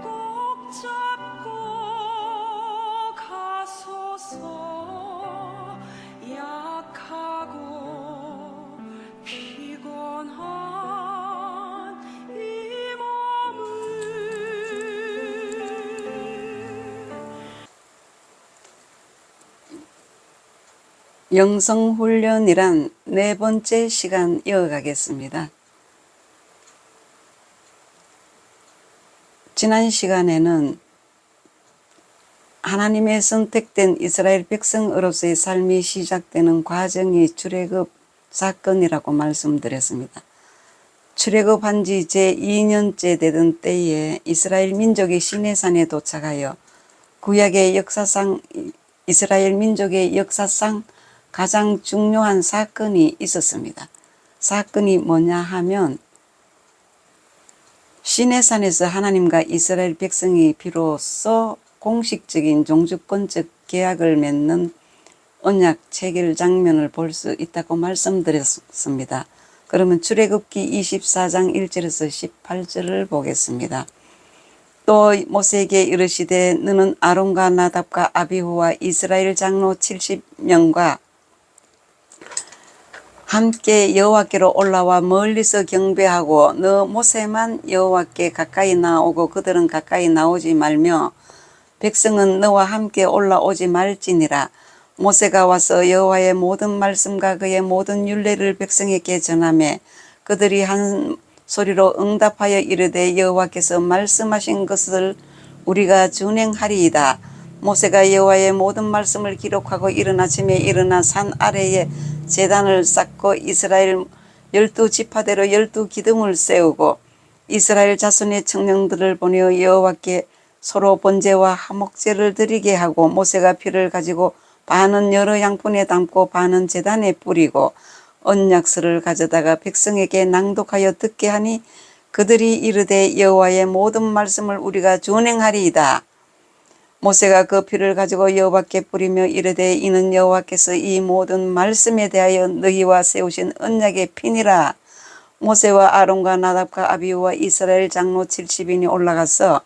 꼭 잡고 가소서. 약하고 피곤한 이 몸을. 영성훈련이란 네 번째 시간 이어가겠습니다. 지난 시간에는 하나님의 선택된 이스라엘 백성으로서의 삶이 시작되는 과정이 출애굽 사건이라고 말씀드렸습니다. 출애굽한 지 제2년째 되던 때에 이스라엘 민족이 시내산에 도착하여 구약의 역사상 이스라엘 민족의 역사상 가장 중요한 사건이 있었습니다. 사건이 뭐냐 하면 시내산에서 하나님과 이스라엘 백성이 비로소 공식적인 종주권적 계약을 맺는 언약 체결 장면을 볼 수 있다고 말씀드렸습니다. 그러면 출애굽기 24장 1절에서 18절을 보겠습니다. 또 모세에게 이르시되 너는 아론과 나답과 아비후와 이스라엘 장로 70명과 함께 여호와께로 올라와 멀리서 경배하고 너 모세만 여호와께 가까이 나오고 그들은 가까이 나오지 말며 백성은 너와 함께 올라오지 말지니라. 모세가 와서 여호와의 모든 말씀과 그의 모든 율례를 백성에게 전하매 그들이 한 소리로 응답하여 이르되 여호와께서 말씀하신 것을 우리가 준행하리이다. 모세가 여호와의 모든 말씀을 기록하고 이른 아침에 일어나 산 아래에 제단을 쌓고 이스라엘 12지파대로 12기둥을 세우고 이스라엘 자손의 청년들을 보내어 여호와께 서로 번제와 화목제를 드리게 하고 모세가 피를 가지고 반은 여러 양푼에 담고 반은 제단에 뿌리고 언약서를 가져다가 백성에게 낭독하여 듣게 하니 그들이 이르되 여호와의 모든 말씀을 우리가 준행하리이다. 모세가 그 피를 가지고 여호와께 뿌리며 이르되 이는 여호와께서 이 모든 말씀에 대하여 너희와 세우신 언약의 피니라. 모세와 아론과 나답과 아비후와 이스라엘 장로 70인이 올라가서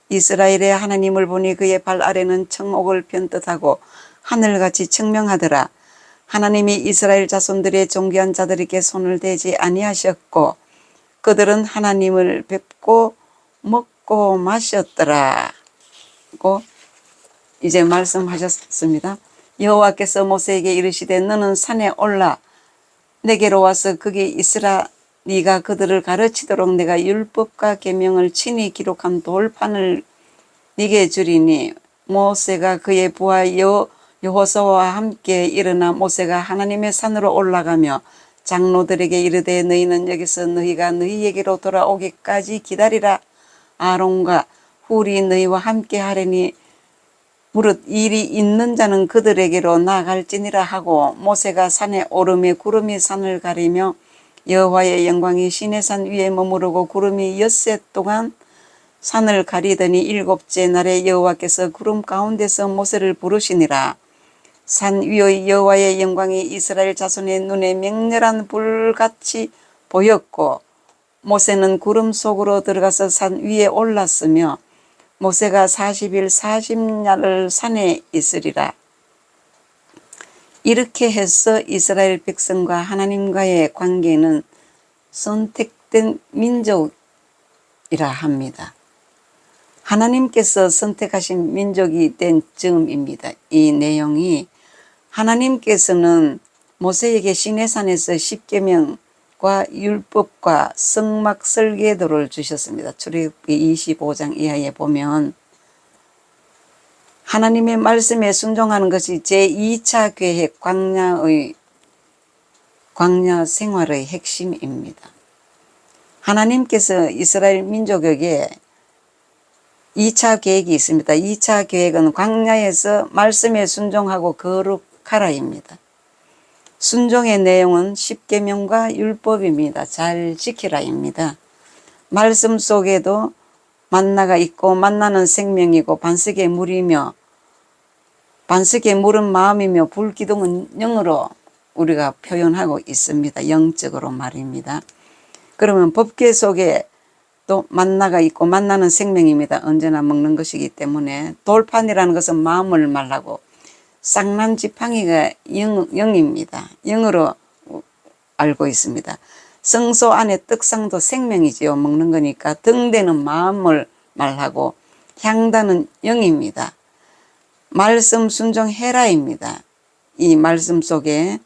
이스라엘의 하나님을 보니 그의 발 아래는 청옥을 편뜻하고 하늘같이 청명하더라. 하나님이 이스라엘 자손들의 존귀한 자들에게 손을 대지 아니하셨고 그들은 하나님을 뵙고 먹고 마셨더라. 고 이제 말씀하셨습니다. 여호와께서 모세에게 이르시되 너는 산에 올라 내게로 와서 거기 있으라. 네가 그들을 가르치도록 내가 율법과 계명을 친히 기록한 돌판을 네게 주리니 모세가 그의 부하 여호수아와 함께 일어나 모세가 하나님의 산으로 올라가며 장로들에게 이르되 너희는 여기서 너희가 너희에게로 돌아오기까지 기다리라. 아론과 훌이 너희와 함께 하려니 무릇 일이 있는 자는 그들에게로 나아갈지니라 하고 모세가 산에 오르매 구름이 산을 가리며 여호와의 영광이 시내산 위에 머무르고 구름이 엿새 동안 산을 가리더니 일곱째 날에 여호와께서 구름 가운데서 모세를 부르시니라. 산 위의 여호와의 영광이 이스라엘 자손의 눈에 맹렬한 불같이 보였고 모세는 구름 속으로 들어가서 산 위에 올랐으며 모세가 40일 40야를 산에 있으리라. 이렇게 해서 이스라엘 백성과 하나님과의 관계는 선택된 민족이라 합니다. 하나님께서 선택하신 민족이 된 즈음입니다. 이 내용이 하나님께서는 모세에게 시내산에서 십계명과 율법과 성막 설계도를 주셨습니다. 출애굽기 25장 이하에 보면 하나님의 말씀에 순종하는 것이 제2차 계획 광야 생활의 핵심입니다. 하나님께서 이스라엘 민족에게 2차 계획이 있습니다. 2차 계획은 광야에서 말씀에 순종하고 거룩하라입니다. 순종의 내용은 십계명과 율법입니다. 잘 지키라입니다. 말씀 속에도 만나가 있고 만나는 생명이고 반석의 물이며 반석의 물은 마음이며 불기둥은 영으로 우리가 표현하고 있습니다. 영적으로 말입니다. 그러면 법궤 속에 또 만나가 있고 만나는 생명입니다. 언제나 먹는 것이기 때문에 돌판이라는 것은 마음을 말하고 쌍난 지팡이가 영입니다. 영으로 알고 있습니다. 성소 안에 떡상도 생명이지요. 먹는 거니까 등대는 마음을 말하고 향단은 영입니다. 말씀 순종해라입니다. 이 말씀 속에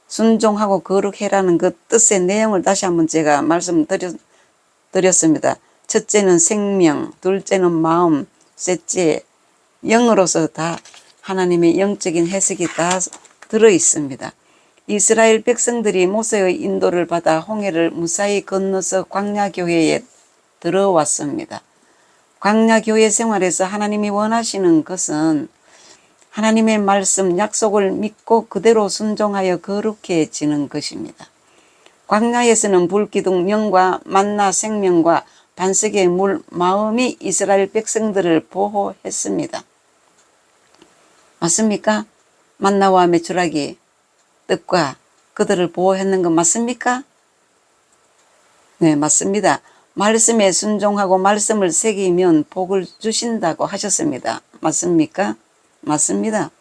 순종하고 거룩해라는 그 뜻의 내용을 다시 한번 제가 말씀드렸습니다. 첫째는 생명, 둘째는 마음, 셋째 영으로서 다 하나님의 영적인 해석이 다 들어 있습니다. 이스라엘 백성들이 모세의 인도를 받아 홍해를 무사히 건너서 광야교회에 들어왔습니다. 광야교회 생활에서 하나님이 원하시는 것은 하나님의 말씀 약속을 믿고 그대로 순종하여 거룩해지는 것입니다. 광야에서는 불기둥 영과 만나 생명과 반석의 물 마음이 이스라엘 백성들을 보호했습니다. 맞습니까? 만나와 메추라기 뜻과 그들을 보호했는 것 맞습니까? 네, 맞습니다. 말씀에 순종하고 말씀을 새기면 복을 주신다고 하셨습니다. 맞습니까? 맞습니다.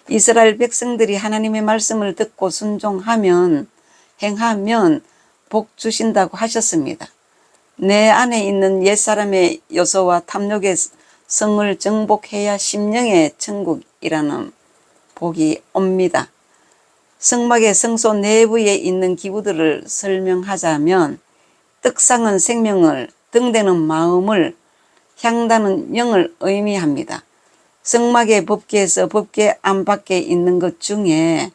이스라엘 백성들이 하나님의 말씀을 듣고 순종하면 행하면 복 주신다고 하셨습니다. 내 안에 있는 옛사람의 요소와 탐욕의 성을 정복해야 심령의 천국이라는 복이 옵니다. 성막의 성소 내부에 있는 기구들을 설명하자면 떡상은 생명을, 등대는 마음을, 향단은 영을 의미합니다. 성막의 법궤에서 법궤 안팎에 있는 것 중에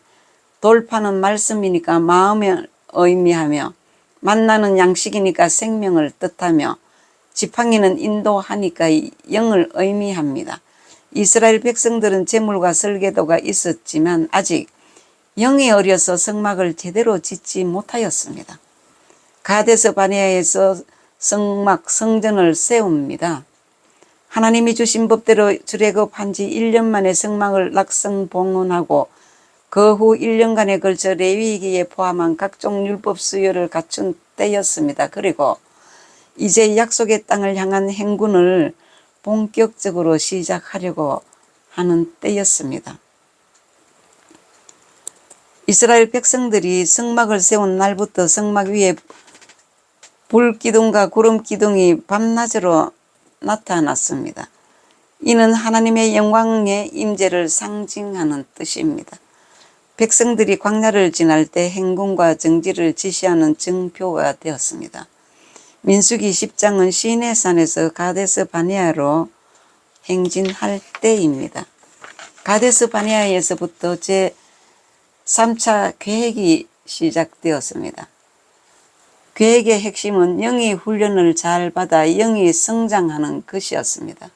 돌판은 말씀이니까 마음을 의미하며 만나는 양식이니까 생명을 뜻하며 지팡이는 인도하니까 영을 의미합니다. 이스라엘 백성들은 제물과 설계도가 있었지만 아직 영이 어려서 성막을 제대로 짓지 못하였습니다. 가데스 바네아에서 성막 성전을 세웁니다. 하나님이 주신 법대로 출애굽한 지 1년 만에 성막을 낙성봉헌하고 그 후 1년간에 걸쳐 레위기에 포함한 각종 율법 수요를 갖춘 때였습니다. 그리고 이제 약속의 땅을 향한 행군을 본격적으로 시작하려고 하는 때였습니다. 이스라엘 백성들이 성막을 세운 날부터 성막 위에 불기둥과 구름기둥이 밤낮으로 나타났습니다. 이는 하나님의 영광의 임재를 상징하는 뜻입니다. 백성들이 광야를 지날 때 행군과 정지를 지시하는 증표가 되었습니다. 민수기 10장은 시내산에서 가데스 바네아로 행진할 때입니다. 가데스 바네아에서부터 제3차 계획이 시작되었습니다. 계획의 핵심은 영의 훈련을 잘 받아 영이 성장하는 것이었습니다.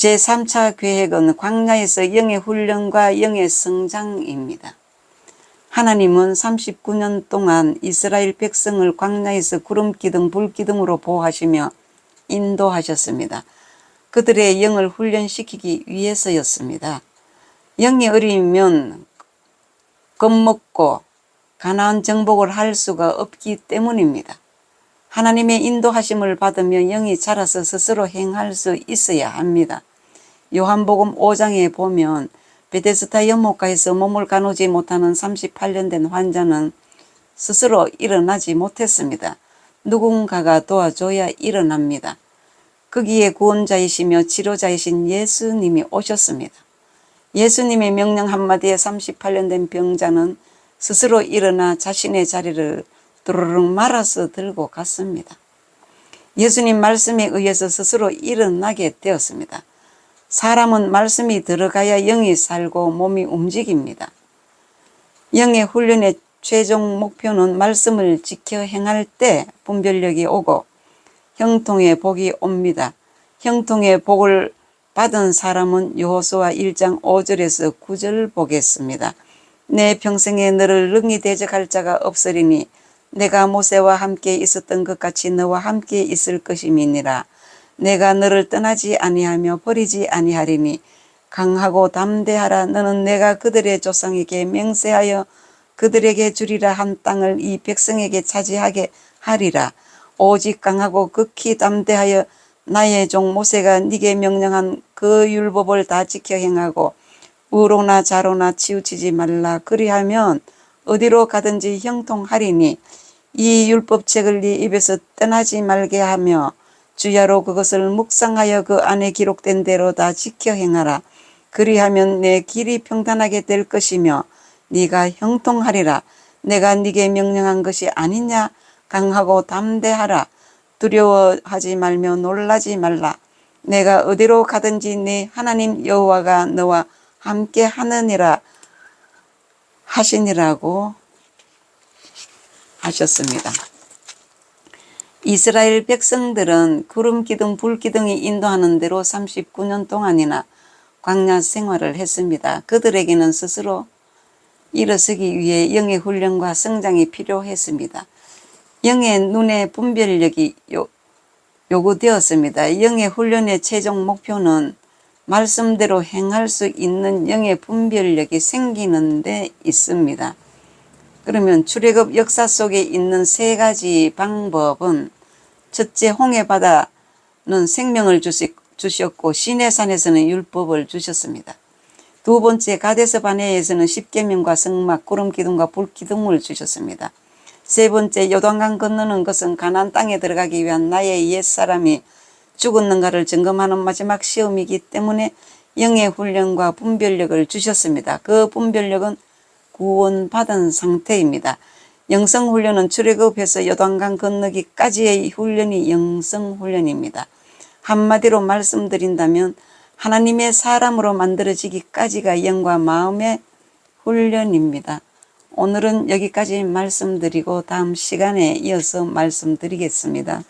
제3차 계획은 광야에서 영의 훈련과 영의 성장입니다. 하나님은 39년 동안 이스라엘 백성을 광야에서 구름기둥, 불기둥으로 보호하시며 인도하셨습니다. 그들의 영을 훈련시키기 위해서였습니다. 영이 어리면 겁먹고 가나안 정복을 할 수가 없기 때문입니다. 하나님의 인도하심을 받으며 영이 자라서 스스로 행할 수 있어야 합니다. 요한복음 5장에 보면 베데스다 연못가에서 몸을 가누지 못하는 38년 된 환자는 스스로 일어나지 못했습니다. 누군가가 도와줘야 일어납니다. 거기에 구원자이시며 치료자이신 예수님이 오셨습니다. 예수님의 명령 한마디에 38년 된 병자는 스스로 일어나 자신의 자리를 두루룩 말아서 들고 갔습니다. 예수님 말씀에 의해서 스스로 일어나게 되었습니다. 사람은 말씀이 들어가야 영이 살고 몸이 움직입니다. 영의 훈련의 최종 목표는 말씀을 지켜 행할 때 분별력이 오고 형통의 복이 옵니다. 형통의 복을 받은 사람은 여호수아 1장 5절에서 9절 보겠습니다. 내 평생에 너를 능히 대적할 자가 없으리니 내가 모세와 함께 있었던 것 같이 너와 함께 있을 것임이니라. 내가 너를 떠나지 아니하며 버리지 아니하리니 강하고 담대하라. 너는 내가 그들의 조상에게 맹세하여 그들에게 주리라 한 땅을 이 백성에게 차지하게 하리라. 오직 강하고 극히 담대하여 나의 종 모세가 네게 명령한 그 율법을 다 지켜 행하고 우로나 좌로나 치우치지 말라. 그리하면 어디로 가든지 형통하리니 이 율법책을 네 입에서 떠나지 말게 하며 주야로 그것을 묵상하여 그 안에 기록된 대로 다 지켜 행하라. 그리하면 내 길이 평탄하게 될 것이며 네가 형통하리라. 내가 네게 명령한 것이 아니냐. 강하고 담대하라. 두려워하지 말며 놀라지 말라. 내가 어디로 가든지 네 하나님 여호와가 너와 함께 하느니라 하시니라고 하셨습니다. 이스라엘 백성들은 구름 기둥 불 기둥이 인도하는 대로 39년 동안이나 광야 생활을 했습니다. 그들에게는 스스로 일어서기 위해 영의 훈련과 성장이 필요했습니다. 영의 눈의 분별력이 요구되었습니다. 영의 훈련의 최종 목표는 말씀대로 행할 수 있는 영의 분별력이 생기는 데 있습니다. 그러면 출애굽 역사 속에 있는 세 가지 방법은 첫째, 홍해바다는 생명을 주셨고 시내산에서는 율법을 주셨습니다. 두 번째, 가데스 바네에서는 십계명과 성막, 구름기둥과 불기둥을 주셨습니다. 세 번째, 요단강 건너는 것은 가나안 땅에 들어가기 위한 나의 옛사람이 죽었는가를 점검하는 마지막 시험이기 때문에 영의 훈련과 분별력을 주셨습니다. 그 분별력은 구원받은 상태입니다. 영성훈련은 출애굽해서 요단강 건너기까지의 훈련이 영성훈련입니다. 한마디로 말씀드린다면 하나님의 사람으로 만들어지기까지가 영과 마음의 훈련입니다. 오늘은 여기까지 말씀드리고 다음 시간에 이어서 말씀드리겠습니다.